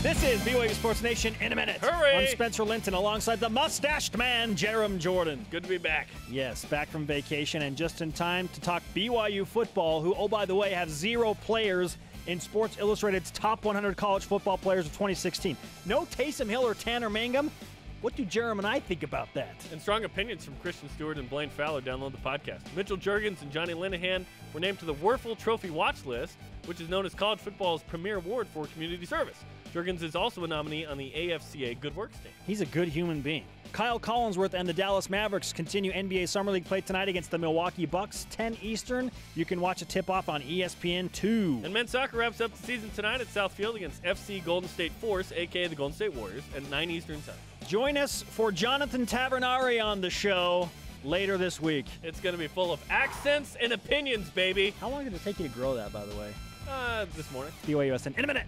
This is BYU Sports Nation in a minute. Hooray! I'm Spencer Linton alongside the mustached man, Jarom Jordan. Good to be back. Yes, back from vacation and just in time to talk BYU football, who, oh, by the way, have 0 players in Sports Illustrated's top 100 college football players of 2016. No Taysom Hill or Tanner Mangum. What do Jarom and I think about that? And strong opinions from Christian Stewart and Blaine Fowler. Download the podcast. Mitchell Juergens and Johnny Linehan were named to the Werfel Trophy Watch List, which is known as college football's premier award for community service. Juergens is also a nominee on the AFCA Good Works team. He's a good human being. Kyle Collinsworth and the Dallas Mavericks continue NBA Summer League play tonight against the Milwaukee Bucks, 10 Eastern. You can watch a tip-off on ESPN2. And men's soccer wraps up the season tonight at Southfield against FC Golden State Force, a.k.a. the Golden State Warriors, at 9 Eastern Sunday. Join us for Jonathan Tavernari on the show later this week. It's going to be full of accents and opinions, baby. How long did it take you to grow that, by the way? This morning. BYUSN in a minute.